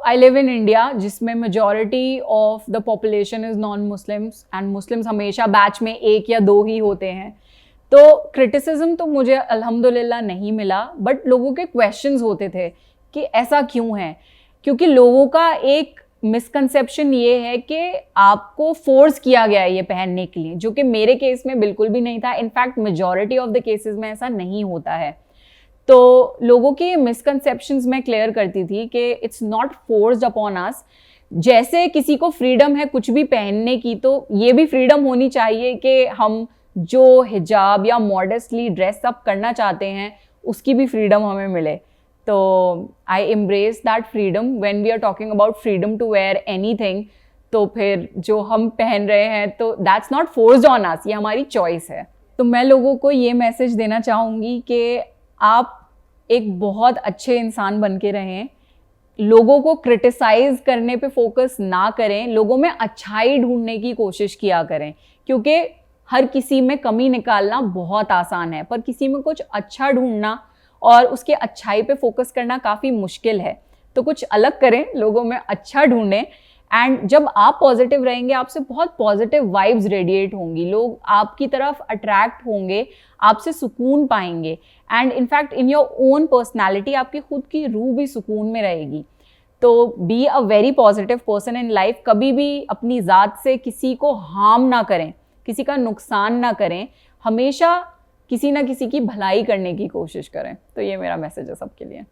I live in India जिसमें majority of the population is non Muslims and Muslims हमेशा batch में 1 या 2 ही होते हैं। तो क्रिटिसिज्म तो मुझे अल्हम्दुलिल्लाह नहीं मिला, बट लोगों के क्वेश्चंस होते थे कि ऐसा क्यों है, क्योंकि लोगों का एक मिसकंसेप्शन ये है कि आपको फोर्स किया गया है ये पहनने के लिए, जो कि मेरे केस में बिल्कुल भी नहीं था। In fact majority of the cases में ऐसा नहीं होता है। तो लोगों के मिसकंसेप्शंस मैं क्लियर करती थी कि it's not forced upon us. जैसे किसी को फ्रीडम है कुछ भी पहनने की, तो ये भी फ्रीडम होनी चाहिए कि हम जो हिजाब या मॉडेस्टली ड्रेस अप करना चाहते हैं उसकी भी फ्रीडम हमें मिले। तो I embrace that freedom when we are talking about freedom to wear anything. तो फिर जो हम पहन रहे हैं तो that's not forced on us, ये हमारी चॉइस है। तो मैं लोगों को ये मैसेज देना चाहूँगी कि आप एक बहुत अच्छे इंसान बन के रहें, लोगों को क्रिटिसाइज करने पे फोकस ना करें, लोगों में अच्छाई ढूंढने की कोशिश किया करें, क्योंकि हर किसी में कमी निकालना बहुत आसान है, पर किसी में कुछ अच्छा ढूंढना और उसके अच्छाई पे फोकस करना काफ़ी मुश्किल है। तो कुछ अलग करें, लोगों में अच्छा ढूंढें, एंड जब आप पॉजिटिव रहेंगे आपसे बहुत पॉजिटिव वाइब्स रेडिएट होंगी, लोग आपकी तरफ अट्रैक्ट होंगे, आपसे सुकून पाएंगे, and in fact in your own personality आपकी खुद की रूह भी सुकून में रहेगी। तो be a very positive person in life. कभी भी अपनी ज़ात से किसी को हार्म ना करें, किसी का नुकसान ना करें, हमेशा किसी ना किसी की भलाई करने की कोशिश करें। तो ये मेरा मैसेज है सबके लिए।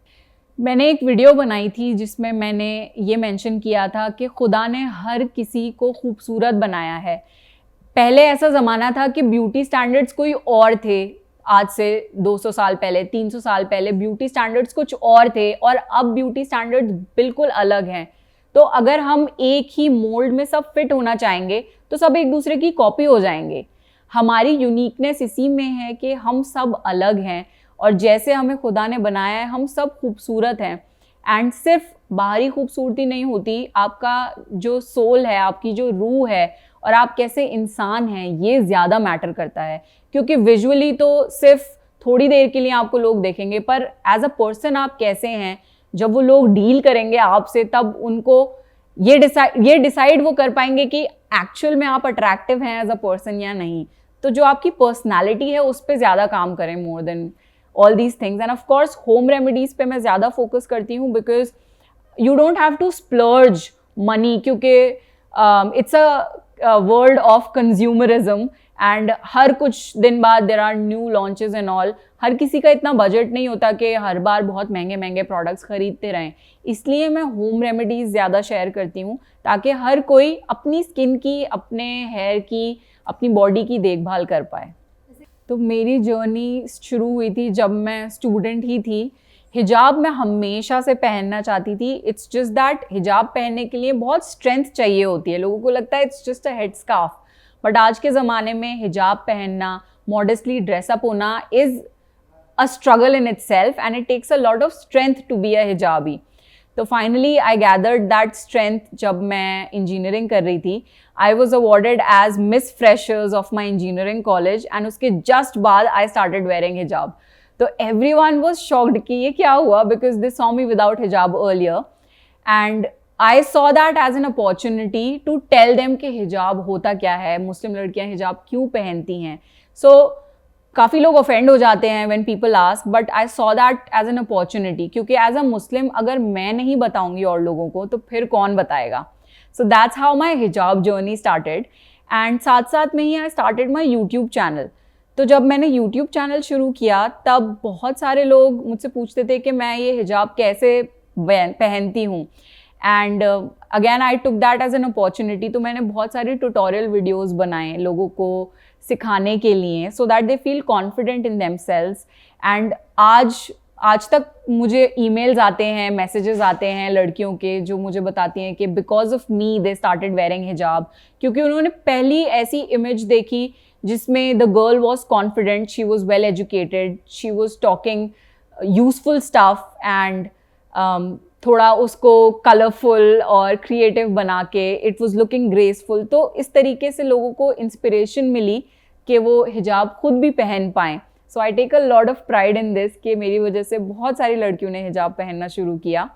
मैंने एक वीडियो बनाई थी जिसमें मैंने ये मेंशन किया था कि खुदा ने हर किसी को खूबसूरत बनाया है। पहले ऐसा ज़माना था कि ब्यूटी स्टैंडर्ड्स कोई और थे, आज से 200 साल पहले, 300 साल पहले ब्यूटी स्टैंडर्ड्स कुछ और थे, और अब ब्यूटी स्टैंडर्ड्स बिल्कुल अलग हैं। तो अगर हम एक ही मोल्ड में सब फिट होना चाहेंगे तो सब एक दूसरे की कॉपी हो जाएंगे। हमारी यूनिकनेस इसी में है कि हम सब अलग हैं, और जैसे हमें खुदा ने बनाया है हम सब खूबसूरत हैं। एंड सिर्फ बाहरी खूबसूरती नहीं होती, आपका जो सोल है, आपकी जो रूह है, और आप कैसे इंसान हैं, ये ज़्यादा मैटर करता है। क्योंकि विजुअली तो सिर्फ थोड़ी देर के लिए आपको लोग देखेंगे, पर एज अ पर्सन आप कैसे हैं, जब वो लोग डील करेंगे आपसे तब उनको ये डिसाइड वो कर पाएंगे कि एक्चुअल में आप अट्रैक्टिव हैं एज अ पर्सन या नहीं। तो जो आपकी पर्सनालिटी है उस पर ज़्यादा काम करें more than all these things. And of course home remedies पे मैं ज़्यादा फोकस करती हूँ, because you don't have to splurge money, क्योंकि it's a world of consumerism, and हर कुछ दिन बाद there are new launches and all. हर किसी का इतना बजट नहीं होता कि हर बार बहुत महंगे महंगे प्रोडक्ट्स खरीदते रहें, इसलिए मैं होम रेमेडीज़ ज़्यादा शेयर करती हूँ ताकि हर कोई अपनी स्किन की, अपने हेयर की, अपनी बॉडी की देखभाल कर पाए। तो मेरी जर्नी शुरू हुई थी जब मैं स्टूडेंट ही थी। हिजाब मैं हमेशा से पहनना चाहती थी। इट्स जस्ट दैट हिजाब पहनने के लिए बहुत स्ट्रेंथ चाहिए होती है। लोगों को लगता है it's just a head scarf, but आज के ज़माने में हिजाब पहनना, मॉडेस्टली ड्रेसअप होना is a struggle in itself, and it takes a lot of strength to be a hijabi. तो finally I gathered that strength जब मैं इंजीनियरिंग कर रही थी। I was awarded as Miss Freshers of my engineering college, and उसके just बाद I started wearing हिजाब। तो एवरी वन वॉज शॉक्ड कि ये क्या हुआ, because they saw me without hijab earlier, and I saw that as an opportunity to tell them कि हिजाब होता क्या है, मुस्लिम लड़कियां हिजाब क्यों पहनती हैं। सो काफ़ी लोग ऑफेंड हो जाते हैं when people ask, but I saw that as an opportunity, क्योंकि एज अ मुस्लिम अगर मैं नहीं बताऊंगी और लोगों को तो फिर कौन बताएगा। सो दैट्स हाउ माई हिजाब जर्नी स्टार्टेड, एंड साथ साथ में ही I started my YouTube channel. तो जब मैंने यूट्यूब चैनल शुरू किया तब बहुत सारे लोग मुझसे पूछते थे कि मैं ये हिजाब कैसे पहनती हूँ, and again I took that as an opportunity. तो मैंने बहुत सारे ट्यूटोरियल वीडियोस बनाए लोगों को सिखाने के लिए, सो that they feel confident in themselves. And आज तक मुझे ईमेल्स आते हैं, मैसेजेस आते हैं लड़कियों के जो मुझे बताती हैं कि because of me they started wearing हिजाब, क्योंकि उन्होंने पहली ऐसी इमेज देखी जिसमें the girl was confident, she was well educated, she was talking useful stuff, and थोड़ा उसको कलरफुल और क्रिएटिव बना के इट वॉज लुकिंग ग्रेसफुल। तो इस तरीके से लोगों को इंस्पिरेशन मिली कि वो हिजाब खुद भी पहन पाएँ। So I take a lot of pride in this कि मेरी वजह से बहुत सारी लड़कियों ने हिजाब पहनना शुरू किया।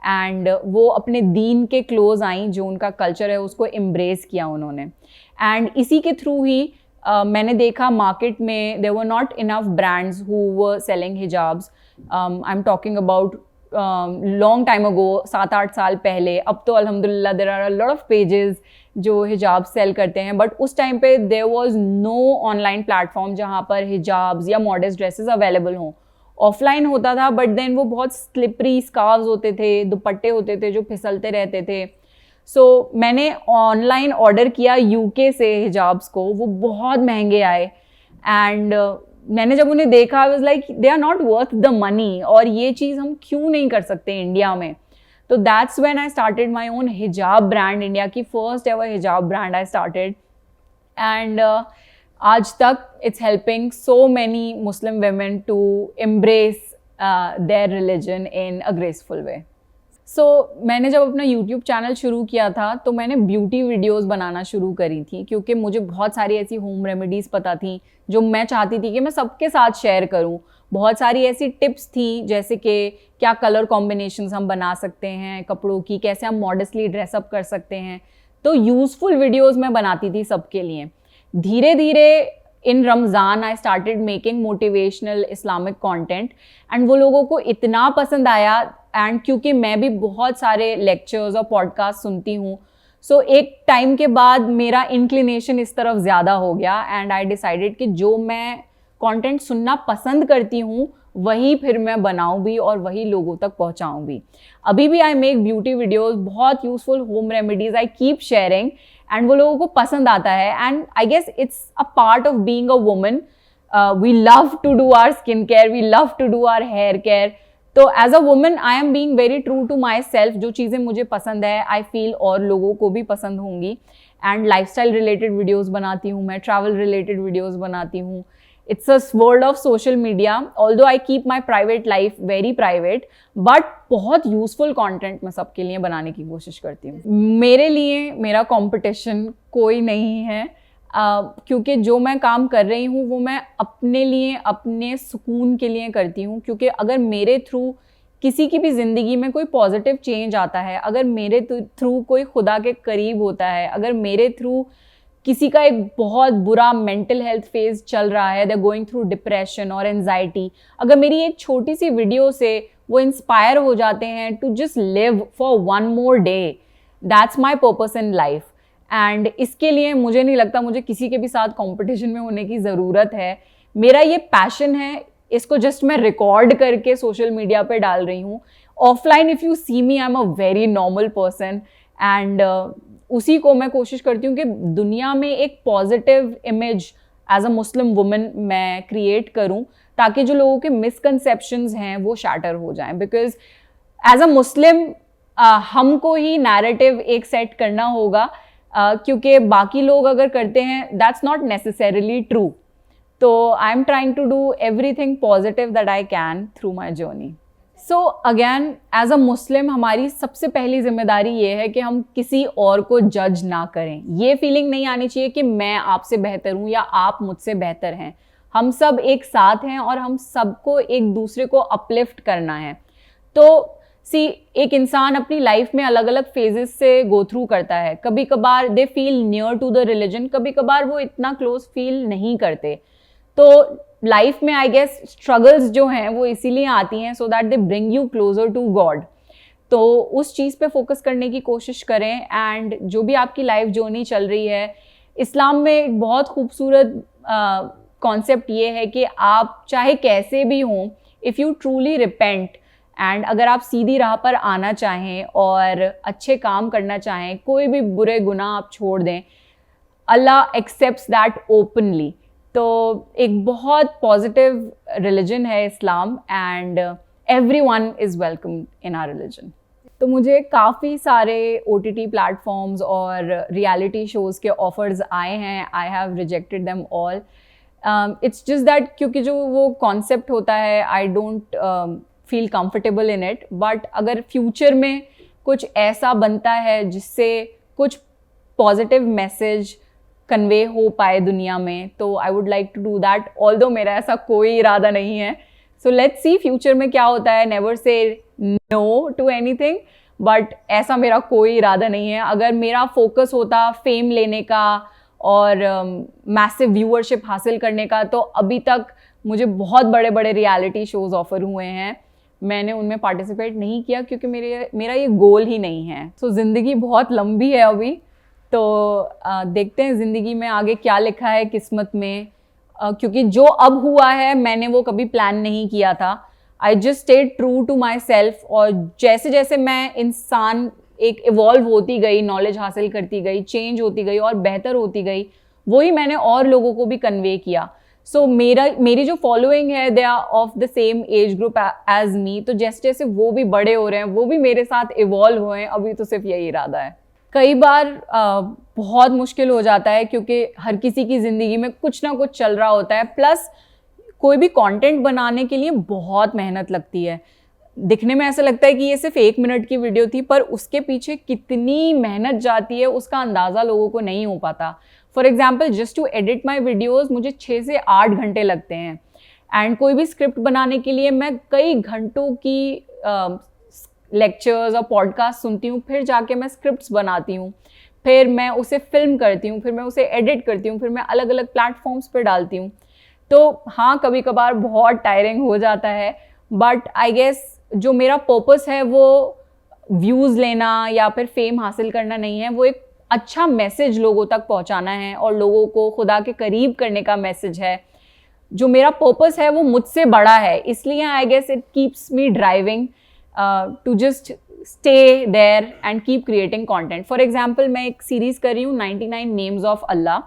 एंड वो अपने दीन के क्लोज आई, जो उनका कल्चर है उसको एम्ब्रेस किया उन्होंने। एंड इसी के थ्रू ही मैंने देखा मार्केट में there were not enough brands who were selling hijabs. I am talking about long time ago, 7-8 साल पहले। अब तो अल्हम्दुलिल्लाह there are a lot of pages जो हिजाब सेल करते हैं, बट उस टाइम पे there was no online platform जहाँ पर हिजाब्स या मॉडर्न ड्रेसेस अवेलेबल हों। ऑफलाइन होता था, बट देन वो बहुत स्लिपरी स्कार्व्स होते थे, दुपट्टे होते थे जो फिसलते रहते थे। सो मैंने ऑनलाइन ऑर्डर किया यूके से हिजाब्स को, वो बहुत महंगे आए। एंड मैंने जब उन्हें देखा, I was like they are not worth the money, और ये चीज़ हम क्यों नहीं कर सकते इंडिया में। तो that's when I started my own hijab brand, India की first ever hijab brand I started. And आज तक it's helping so many Muslim women to embrace their religion in a graceful way. So मैंने जब अपना YouTube channel शुरू किया था तो मैंने ब्यूटी वीडियोस बनाना शुरू करी थी, क्योंकि मुझे बहुत सारी ऐसी होम रेमेडीज़ पता थी जो मैं चाहती थी कि मैं सबके साथ शेयर करूं। बहुत सारी ऐसी टिप्स थी, जैसे कि क्या कलर कॉम्बिनेशंस हम बना सकते हैं कपड़ों की, कैसे हम मॉडेस्टली ड्रेसअप कर सकते हैं। तो यूज़फुल वीडियोज़ मैं बनाती थी सबके लिए। धीरे धीरे in Ramzan I started making motivational Islamic content, and वो लोगों को इतना पसंद आया। एंड क्योंकि मैं भी बहुत सारे लेक्चर्स और पॉडकास्ट सुनती हूँ, सो एक टाइम के बाद मेरा इंक्लिनेशन इस तरफ ज़्यादा हो गया, एंड आई डिसाइडेड कि जो मैं कंटेंट सुनना पसंद करती हूँ वही फिर मैं बनाऊँ भी और वही लोगों तक पहुँचाऊँ भी। अभी भी आई मेक ब्यूटी वीडियोज़, बहुत useful home remedies I keep sharing, and वो लोगों को पसंद आता है। And I guess it's a part of being a woman. We love to do our skin care, we love to do our hair care. तो as a woman I am being very true to my self. जो चीज़ें मुझे पसंद है I feel और लोगों को भी पसंद होंगी। एंड लाइफस्टाइल रिलेटेड वीडियोज़ बनाती हूँ मैं, ट्रैवल रिलेटेड वीडियोज़ बनाती हूँ। It's a world of social media, although I keep my private life very private, but बहुत यूजफुल कंटेंट मैं सबके लिए बनाने की कोशिश करती हूँ। मेरे लिए मेरा कंपटीशन कोई नहीं है, क्योंकि जो मैं काम कर रही हूँ वो मैं अपने लिए, अपने सुकून के लिए करती हूँ। क्योंकि अगर मेरे थ्रू किसी की भी ज़िंदगी में कोई पॉजिटिव चेंज आता है, अगर मेरे थ्रू कोई खुदा के करीब होता है, अगर मेरे थ्रू किसी का एक बहुत बुरा मेंटल हेल्थ फेज चल रहा है, they are going through depression और एंजाइटी, अगर मेरी एक छोटी सी वीडियो से वो इंस्पायर हो जाते हैं to just live for one more day, that's my purpose in life. And इसके लिए मुझे नहीं लगता मुझे किसी के भी साथ कंपटीशन में होने की ज़रूरत है। मेरा ये पैशन है, इसको जस्ट मैं रिकॉर्ड करके सोशल मीडिया पे डाल रही हूँ। Offline if you see me, I am a very normal person, and उसी को मैं कोशिश करती हूँ कि दुनिया में एक positive image as a Muslim woman मैं क्रिएट करूँ, ताकि जो लोगों के मिसकंसेप्शंस हैं वो शैटर हो जाएं। बिकॉज एज अ मुस्लिम हमको ही नैरेटिव एक सेट करना होगा, क्योंकि बाकी लोग अगर करते हैं दैट्स नॉट नेसेसरीली ट्रू। तो I am trying to do everything positive that I can through my journey. So again as a Muslim हमारी सबसे पहली जिम्मेदारी ये है कि हम किसी और को जज ना करें। ये फीलिंग नहीं आनी चाहिए कि मैं आपसे बेहतर हूँ या आप मुझसे बेहतर हैं। हम सब एक साथ हैं और हम सबको एक दूसरे को अपलिफ्ट करना है। तो एक इंसान अपनी लाइफ में अलग अलग फेजेस से गो थ्रू करता है। कभी कभार they feel near to the religion, कभी कभार वो इतना क्लोज फील नहीं करते। तो लाइफ में आई गेस स्ट्रगल्स जो हैं वो इसीलिए आती हैं, so that they bring you closer to God. तो उस चीज़ पे फोकस करने की कोशिश करें। एंड जो भी आपकी लाइफ जर्नी चल रही है, इस्लाम में एक बहुत खूबसूरत कॉन्सेप्ट ये है कि आप चाहे कैसे भी हों, if you truly repent, and अगर आप सीधी राह पर आना चाहें और अच्छे काम करना चाहें, कोई भी बुरे गुनाह आप छोड़ दें, अल्लाह एक्सेप्ट्स दैट ओपनली। तो एक बहुत पॉजिटिव रिलीजन है Islam, and everyone is welcome in our religion. तो मुझे काफ़ी सारे OTT प्लेटफॉर्म्स और रियलिटी शोज़ के ऑफर्स आए हैं। I have rejected them all. It's just that क्योंकि जो वो कॉन्सेप्ट होता है, I don't feel comfortable in it. But अगर फ्यूचर में कुछ ऐसा बनता है जिससे कुछ पॉजिटिव मैसेज कन्वे हो पाए दुनिया में, तो I would like to do that, although मेरा ऐसा कोई इरादा नहीं है। सो लेट्स सी फ्यूचर में क्या होता है। Never say no to anything, but ऐसा मेरा कोई इरादा नहीं है। अगर मेरा फोकस होता फेम लेने का और मैसिव व्यूअरशिप हासिल करने का, तो अभी तक मुझे बहुत बड़े बड़े रियलिटी शोज ऑफर हुए हैं, मैंने उनमें पार्टिसिपेट नहीं किया क्योंकि मेरा ये गोल ही नहीं है। सो ज़िंदगी बहुत लंबी है अभी, तो देखते हैं ज़िंदगी में आगे क्या लिखा है किस्मत में, क्योंकि जो अब हुआ है मैंने वो कभी प्लान नहीं किया था। I just stayed true to my self, और जैसे जैसे मैं इंसान एक इवॉल्व होती गई, नॉलेज हासिल करती गई, चेंज होती गई और बेहतर होती गई, वही मैंने और लोगों को भी कन्वे किया। सो मेरी जो फॉलोइंग है, they are of the same age group as me, तो जैसे जैसे वो भी बड़े हो रहे हैं, वो भी मेरे साथ इवॉल्व हुए हैं। अभी तो सिर्फ यही इरादा है। कई बार बहुत मुश्किल हो जाता है क्योंकि हर किसी की ज़िंदगी में कुछ ना कुछ चल रहा होता है, प्लस कोई भी कंटेंट बनाने के लिए बहुत मेहनत लगती है। दिखने में ऐसा लगता है कि ये सिर्फ 1 मिनट की वीडियो थी, पर उसके पीछे कितनी मेहनत जाती है उसका अंदाज़ा लोगों को नहीं हो पाता। For example, just to edit my videos मुझे 6 से 8 घंटे लगते हैं, एंड कोई भी स्क्रिप्ट बनाने के लिए मैं कई घंटों की लेक्चर्स और पॉडकास्ट सुनती हूँ, फिर जाके मैं स्क्रिप्ट्स बनाती हूँ, फिर मैं उसे फिल्म करती हूँ, फिर मैं उसे एडिट करती हूँ, फिर मैं अलग अलग प्लेटफॉर्म्स पर डालती हूँ। तो हाँ, कभी कभार बहुत टायरिंग हो जाता है, बट आई गेस जो मेरा पर्पस है वो व्यूज़ लेना या फिर फेम हासिल करना नहीं है, वो एक अच्छा मैसेज लोगों तक पहुंचाना है और लोगों को खुदा के करीब करने का मैसेज है। जो मेरा पर्पस है वो मुझसे बड़ा है, इसलिए I guess it keeps me driving to just stay there and keep creating content. For example, मैं एक सीरीज़ कर रही हूँ 99 नेम्स ऑफ अल्लाह,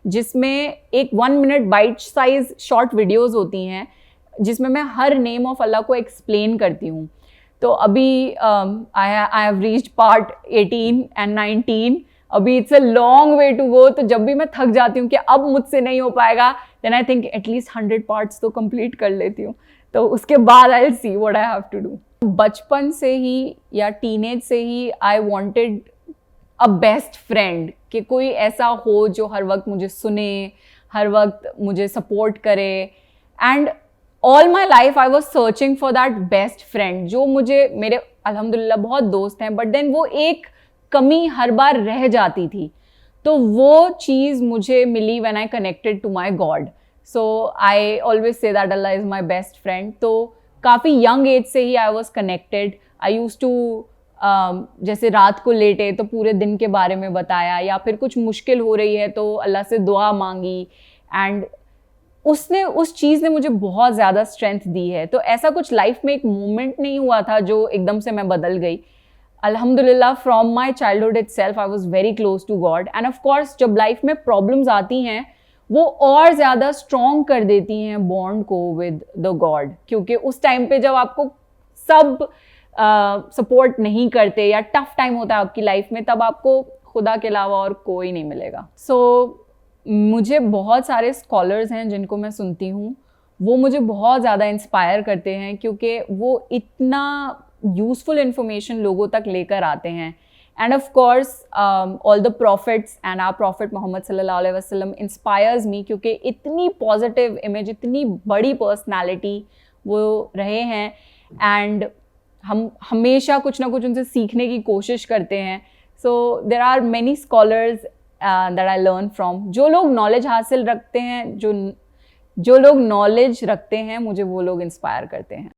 जिसमें एक 1 minute bite size short videos होती हैं, जिसमें मैं हर नेम ऑफ अल्लाह को एक्सप्लेन करती हूँ। तो अभी I have reached part 18 and 19, अभी it's a long way to go. तो जब भी मैं थक जाती हूँ कि अब मुझसे नहीं हो पाएगा, then I think at least 100 parts तो कंप्लीट कर लेती हूँ, तो उसके बाद I will see what I have to do. बचपन से ही या टीनेज से ही I wanted a best friend, कि कोई ऐसा हो जो हर वक्त मुझे सुने, हर वक्त मुझे सपोर्ट करे। And all my life I was searching for that best friend, जो मुझे, मेरे अल्हम्दुलिल्लाह बहुत दोस्त हैं, बट देन वो एक कमी हर बार रह जाती थी। तो वो चीज़ मुझे मिली when I connected to my God. So I always say that Allah is my best friend. तो काफ़ी यंग एज से ही I was connected. I use to जैसे रात को लेटे तो पूरे दिन के बारे में बताया, या फिर कुछ मुश्किल हो रही है तो अल्लाह से दुआ मांगी, एंड उस चीज़ ने मुझे बहुत ज़्यादा स्ट्रेंथ दी है। तो ऐसा कुछ लाइफ में एक मोमेंट नहीं हुआ था जो एकदम से मैं बदल गई। अल्हम्दुलिल्लाह from my childhood itself I was very close to God. And of course जब लाइफ में प्रॉब्लम्स आती हैं वो और ज़्यादा स्ट्रॉन्ग कर देती हैं बॉन्ड को विद द गॉड, क्योंकि उस टाइम पे जब आपको सब सपोर्ट नहीं करते या टफ टाइम होता है आपकी लाइफ में, तब आपको खुदा के अलावा और कोई नहीं मिलेगा। सो मुझे बहुत सारे स्कॉलर्स हैं जिनको मैं सुनती हूँ, वो मुझे बहुत ज़्यादा इंस्पायर करते हैं, क्योंकि वो इतना यूज़फुल इंफॉर्मेशन लोगों तक लेकर आते हैं। And of course all the prophets and our prophet Muhammad सल्लल्लाहु अलैहि वसल्लम इंस्पायर्स मी, क्योंकि इतनी पॉजिटिव इमेज, इतनी बड़ी पर्सनालिटी वो रहे हैं, एंड हम हमेशा कुछ ना कुछ उनसे सीखने की कोशिश करते हैं। So there are many scholars that I learn from. जो लोग नॉलेज हासिल रखते हैं, जो लोग नॉलेज रखते हैं, मुझे वो लोग इंस्पायर करते हैं।